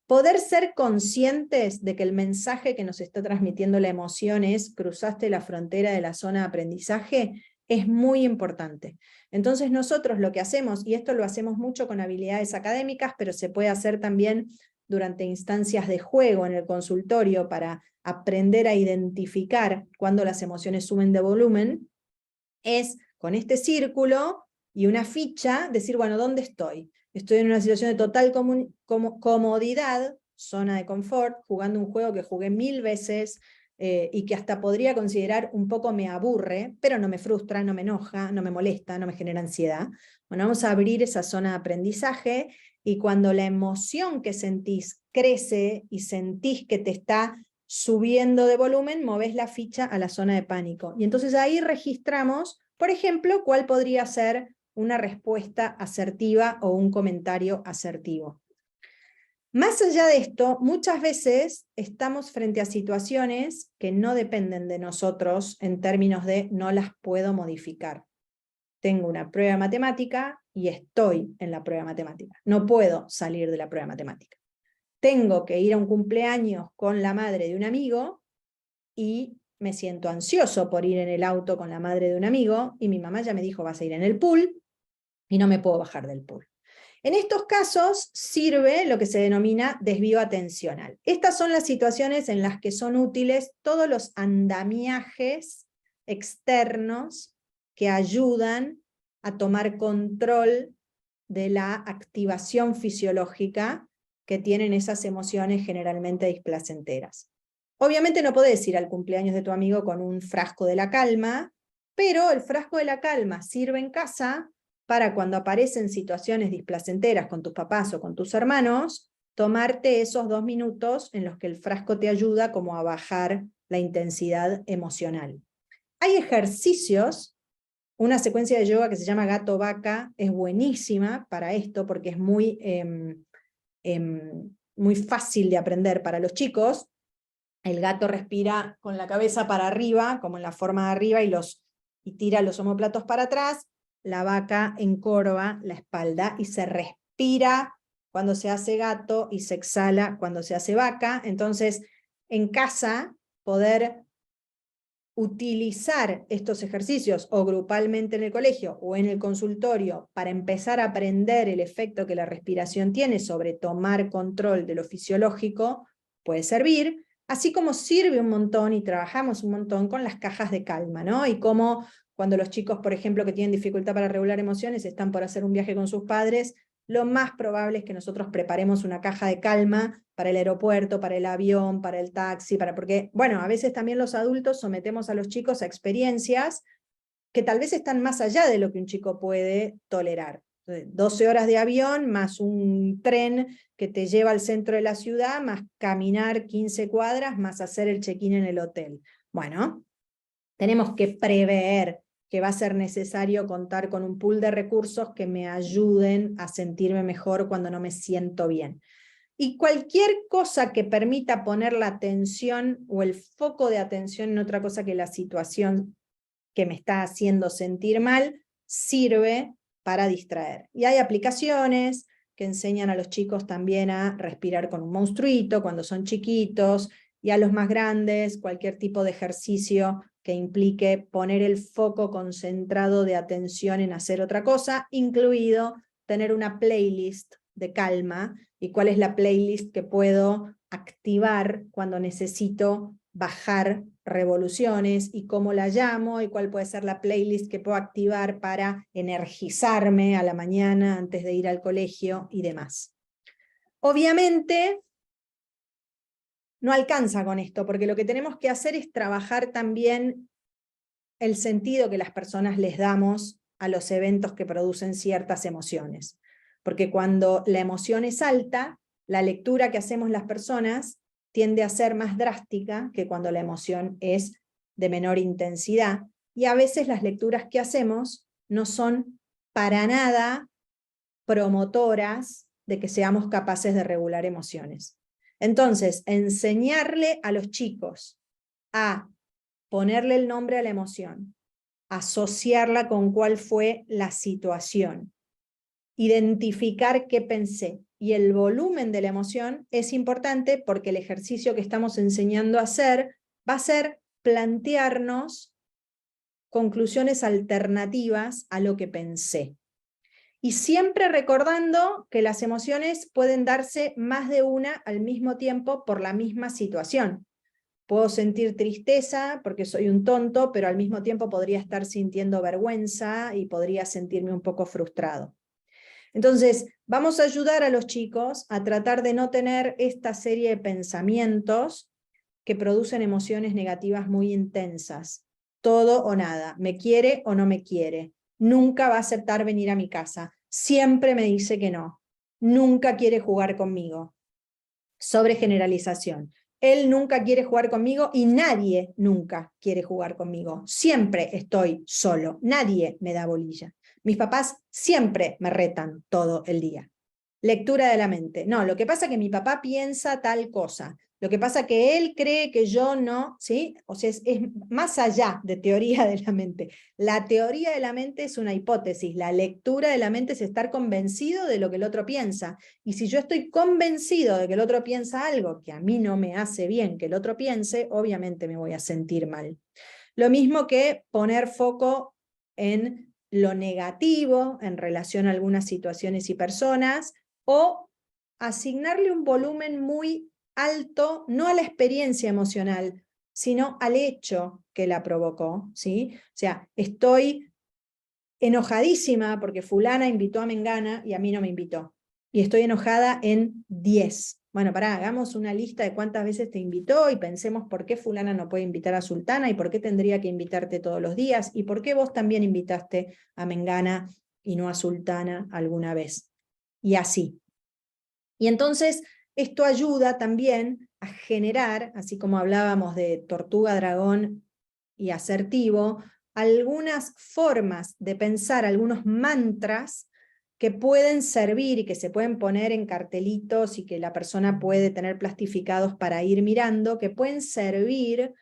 Poder ser conscientes de que el mensaje que nos está transmitiendo la emoción es cruzaste la frontera de la zona de aprendizaje es muy importante. Entonces nosotros lo que hacemos, y esto lo hacemos mucho con habilidades académicas, pero se puede hacer también durante instancias de juego en el consultorio para aprender a identificar cuando las emociones suben de volumen, es con este círculo y una ficha decir, bueno, ¿dónde estoy? Estoy en una situación de total comodidad, zona de confort, jugando un juego que jugué 1000 veces y que hasta podría considerar un poco me aburre, pero no me frustra, no me enoja, no me molesta, no me genera ansiedad. Bueno, vamos a abrir esa zona de aprendizaje y cuando la emoción que sentís crece y sentís que te está subiendo de volumen, movés la ficha a la zona de pánico. Y entonces ahí registramos, por ejemplo, cuál podría ser una respuesta asertiva o un comentario asertivo. Más allá de esto, muchas veces estamos frente a situaciones que no dependen de nosotros en términos de no las puedo modificar. Tengo una prueba matemática y estoy en la prueba matemática. No puedo salir de la prueba matemática. Tengo que ir a un cumpleaños con la madre de un amigo y me siento ansioso por ir en el auto con la madre de un amigo y mi mamá ya me dijo vas a ir en el pool y no me puedo bajar del pool. En estos casos sirve lo que se denomina desvío atencional. Estas son las situaciones en las que son útiles todos los andamiajes externos que ayudan a tomar control de la activación fisiológica que tienen esas emociones generalmente displacenteras. Obviamente no podés ir al cumpleaños de tu amigo con un frasco de la calma, pero el frasco de la calma sirve en casa para cuando aparecen situaciones displacenteras con tus papás o con tus hermanos, tomarte esos 2 minutos en los que el frasco te ayuda como a bajar la intensidad emocional. Hay ejercicios, una secuencia de yoga que se llama Gato Vaca es buenísima para esto porque es muy fácil de aprender para los chicos. El gato respira con la cabeza para arriba, como en la forma de arriba, y tira los omóplatos para atrás. La vaca encorva la espalda y se respira cuando se hace gato y se exhala cuando se hace vaca. Entonces, en casa, poder utilizar estos ejercicios o grupalmente en el colegio o en el consultorio para empezar a aprender el efecto que la respiración tiene sobre tomar control de lo fisiológico puede servir, así como sirve un montón y trabajamos un montón con las cajas de calma, ¿no? Y cómo cuando los chicos, por ejemplo, que tienen dificultad para regular emociones, están por hacer un viaje con sus padres, lo más probable es que nosotros preparemos una caja de calma para el aeropuerto, para el avión, para el taxi, porque, bueno, a veces también los adultos sometemos a los chicos a experiencias que tal vez están más allá de lo que un chico puede tolerar. 12 horas de avión, más un tren que te lleva al centro de la ciudad, más caminar 15 cuadras, más hacer el check-in en el hotel. Bueno, tenemos que prever que va a ser necesario contar con un pool de recursos que me ayuden a sentirme mejor cuando no me siento bien. Y cualquier cosa que permita poner la atención o el foco de atención en otra cosa que la situación que me está haciendo sentir mal, sirve para distraer. Y hay aplicaciones que enseñan a los chicos también a respirar con un monstruito cuando son chiquitos, y a los más grandes cualquier tipo de ejercicio que implique poner el foco concentrado de atención en hacer otra cosa, incluido tener una playlist de calma, y cuál es la playlist que puedo activar cuando necesito bajar revoluciones, y cómo la llamo, y cuál puede ser la playlist que puedo activar para energizarme a la mañana antes de ir al colegio y demás. Obviamente, no alcanza con esto, porque lo que tenemos que hacer es trabajar también el sentido que las personas les damos a los eventos que producen ciertas emociones. Porque cuando la emoción es alta, la lectura que hacemos las personas tiende a ser más drástica que cuando la emoción es de menor intensidad, y a veces las lecturas que hacemos no son para nada promotoras de que seamos capaces de regular emociones. Entonces, enseñarle a los chicos a ponerle el nombre a la emoción, asociarla con cuál fue la situación, identificar qué pensé, y el volumen de la emoción es importante porque el ejercicio que estamos enseñando a hacer va a ser plantearnos conclusiones alternativas a lo que pensé. Y siempre recordando que las emociones pueden darse más de una al mismo tiempo por la misma situación. Puedo sentir tristeza porque soy un tonto, pero al mismo tiempo podría estar sintiendo vergüenza y podría sentirme un poco frustrado. Entonces, vamos a ayudar a los chicos a tratar de no tener esta serie de pensamientos que producen emociones negativas muy intensas. Todo o nada, me quiere o no me quiere, nunca va a aceptar venir a mi casa, siempre me dice que no, nunca quiere jugar conmigo. Sobregeneralización. Él nunca quiere jugar conmigo y nadie nunca quiere jugar conmigo. Siempre estoy solo, nadie me da bolilla. Mis papás siempre me retan todo el día. Lectura de la mente. No, lo que pasa es que mi papá piensa tal cosa. Lo que pasa es que él cree que yo no, ¿sí? O sea, es más allá de teoría de la mente. La teoría de la mente es una hipótesis. La lectura de la mente es estar convencido de lo que el otro piensa. Y si yo estoy convencido de que el otro piensa algo que a mí no me hace bien que el otro piense, obviamente me voy a sentir mal. Lo mismo que poner foco en lo negativo en relación a algunas situaciones y personas, o asignarle un volumen muy alto, no a la experiencia emocional, sino al hecho que la provocó, ¿sí? O sea, estoy enojadísima porque fulana invitó a Mengana y a mí no me invitó. Y estoy enojada en 10. Bueno, hagamos una lista de cuántas veces te invitó y pensemos por qué fulana no puede invitar a Sultana y por qué tendría que invitarte todos los días y por qué vos también invitaste a Mengana y no a Sultana alguna vez. Y así. Y entonces Esto ayuda también a generar, así como hablábamos de tortuga, dragón y asertivo, algunas formas de pensar, algunos mantras que pueden servir y que se pueden poner en cartelitos y que la persona puede tener plastificados para ir mirando, que pueden servir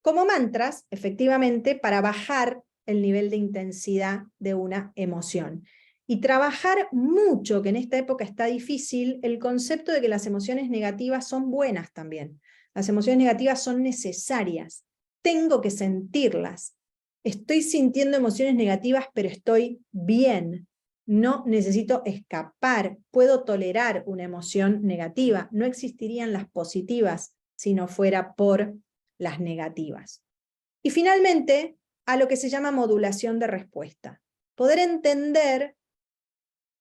como mantras, efectivamente, para bajar el nivel de intensidad de una emoción. Y trabajar mucho, que en esta época está difícil, el concepto de que las emociones negativas son buenas también. Las emociones negativas son necesarias. Tengo que sentirlas. Estoy sintiendo emociones negativas, pero estoy bien. No necesito escapar. Puedo tolerar una emoción negativa. No existirían las positivas si no fuera por las negativas. Y finalmente, a lo que se llama modulación de respuesta. Poder entender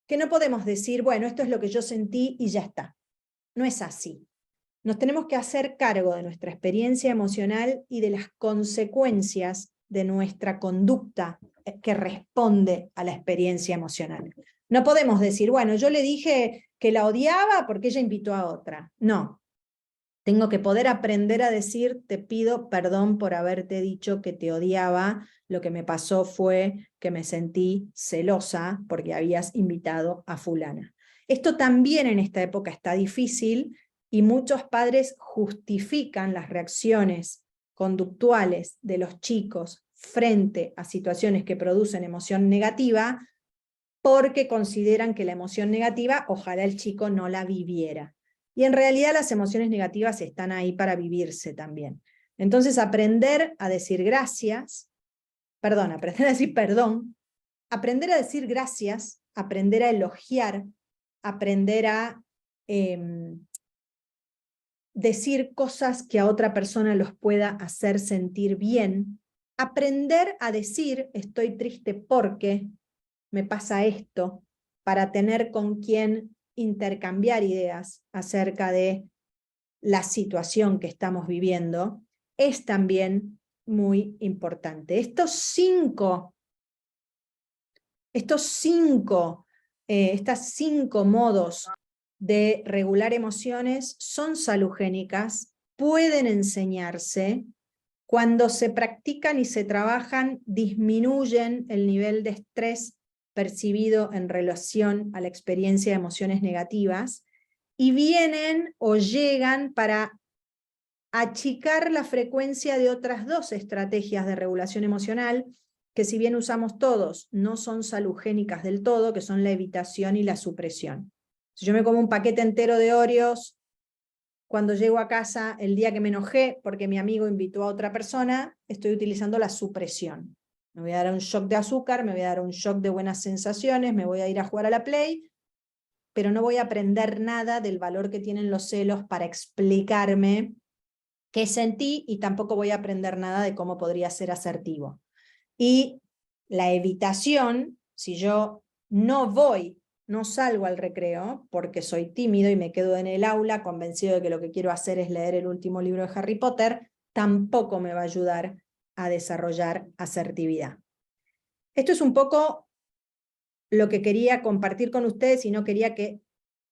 que no podemos decir, bueno, esto es lo que yo sentí y ya está. No es así. Nos tenemos que hacer cargo de nuestra experiencia emocional y de las consecuencias de nuestra conducta que responde a la experiencia emocional. No podemos decir, bueno, yo le dije que la odiaba porque ella invitó a otra. No. Tengo que poder aprender a decir, te pido perdón por haberte dicho que te odiaba, lo que me pasó fue que me sentí celosa porque habías invitado a fulana. Esto también en esta época está difícil y muchos padres justifican las reacciones conductuales de los chicos frente a situaciones que producen emoción negativa porque consideran que la emoción negativa ojalá el chico no la viviera. Y en realidad las emociones negativas están ahí para vivirse también. Entonces aprender a decir gracias, aprender a decir perdón, aprender a decir gracias, aprender a elogiar, aprender a decir cosas que a otra persona los pueda hacer sentir bien, aprender a decir estoy triste porque me pasa esto, para tener con quien intercambiar ideas acerca de la situación que estamos viviendo, es también muy importante. Estas cinco modos de regular emociones son salugénicas, pueden enseñarse, cuando se practican y se trabajan, disminuyen el nivel de estrés percibido en relación a la experiencia de emociones negativas, y vienen o llegan para achicar la frecuencia de otras dos estrategias de regulación emocional, que si bien usamos todos, no son salugénicas del todo, que son la evitación y la supresión. Si yo me como un paquete entero de Oreos, cuando llego a casa el día que me enojé porque mi amigo invitó a otra persona, estoy utilizando la supresión. Me voy a dar un shock de azúcar, me voy a dar un shock de buenas sensaciones, me voy a ir a jugar a la Play, pero no voy a aprender nada del valor que tienen los celos para explicarme qué sentí, y tampoco voy a aprender nada de cómo podría ser asertivo. Y la evitación, si yo no salgo al recreo porque soy tímido y me quedo en el aula convencido de que lo que quiero hacer es leer el último libro de Harry Potter, tampoco me va a ayudar a desarrollar asertividad. Esto es un poco lo que quería compartir con ustedes, y no quería que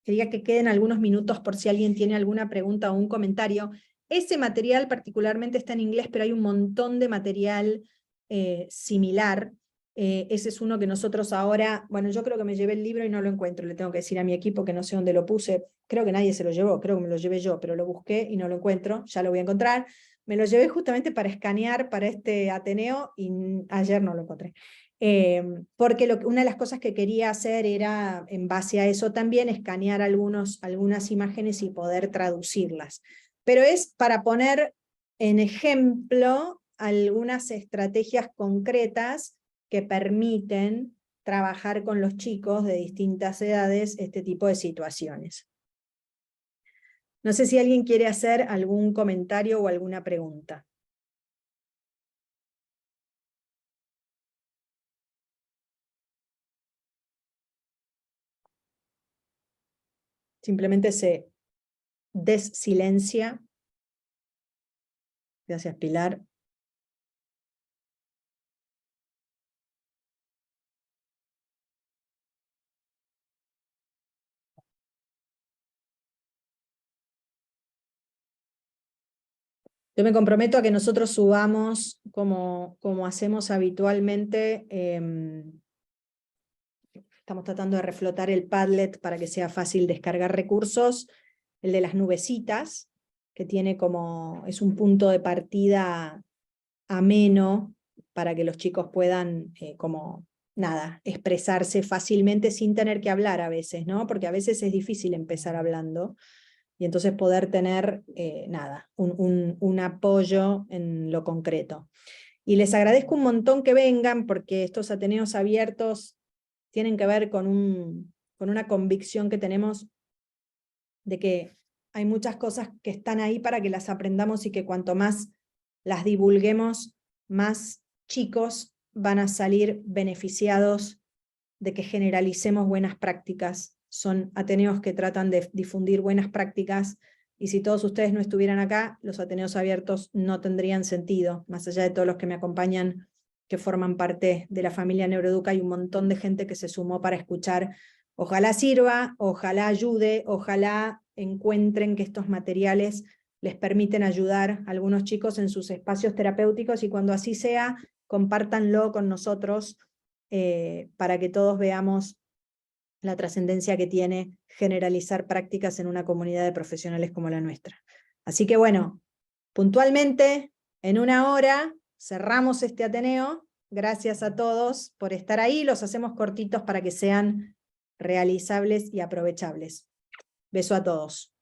queden algunos minutos por si alguien tiene alguna pregunta o un comentario. Ese material particularmente está en inglés, pero hay un montón de material similar. Ese es uno que nosotros ahora, bueno, yo creo que me llevé el libro y no lo encuentro, le tengo que decir a mi equipo que no sé dónde lo puse, creo que nadie se lo llevó, creo que me lo llevé yo, pero lo busqué y no lo encuentro, ya lo voy a encontrar. Me lo llevé justamente para escanear para este Ateneo y ayer no lo encontré. Porque una de las cosas que quería hacer era, en base a eso también, escanear algunas imágenes y poder traducirlas. Pero es para poner en ejemplo algunas estrategias concretas que permiten trabajar con los chicos de distintas edades este tipo de situaciones. No sé si alguien quiere hacer algún comentario o alguna pregunta. Simplemente se desilencia. Gracias, Pilar. Yo me comprometo a que nosotros subamos, como hacemos habitualmente, estamos tratando de reflotar el Padlet para que sea fácil descargar recursos, el de las nubecitas, que tiene es un punto de partida ameno para que los chicos puedan expresarse fácilmente sin tener que hablar a veces, ¿no? Porque a veces es difícil empezar hablando, y entonces poder tener un apoyo en lo concreto. Y les agradezco un montón que vengan, porque estos Ateneos abiertos tienen que ver con una convicción que tenemos de que hay muchas cosas que están ahí para que las aprendamos, y que cuanto más las divulguemos, más chicos van a salir beneficiados de que generalicemos buenas prácticas. Son Ateneos que tratan de difundir buenas prácticas, y si todos ustedes no estuvieran acá, los Ateneos abiertos no tendrían sentido, más allá de todos los que me acompañan, que forman parte de la familia Neuroeduca. Hay un montón de gente que se sumó para escuchar. Ojalá sirva, ojalá ayude, ojalá encuentren que estos materiales les permiten ayudar a algunos chicos en sus espacios terapéuticos, y cuando así sea, compártanlo con nosotros, para que todos veamos la trascendencia que tiene generalizar prácticas en una comunidad de profesionales como la nuestra. Así que bueno, puntualmente, en 1 hora, cerramos este Ateneo. Gracias a todos por estar ahí. Los hacemos cortitos para que sean realizables y aprovechables. Beso a todos.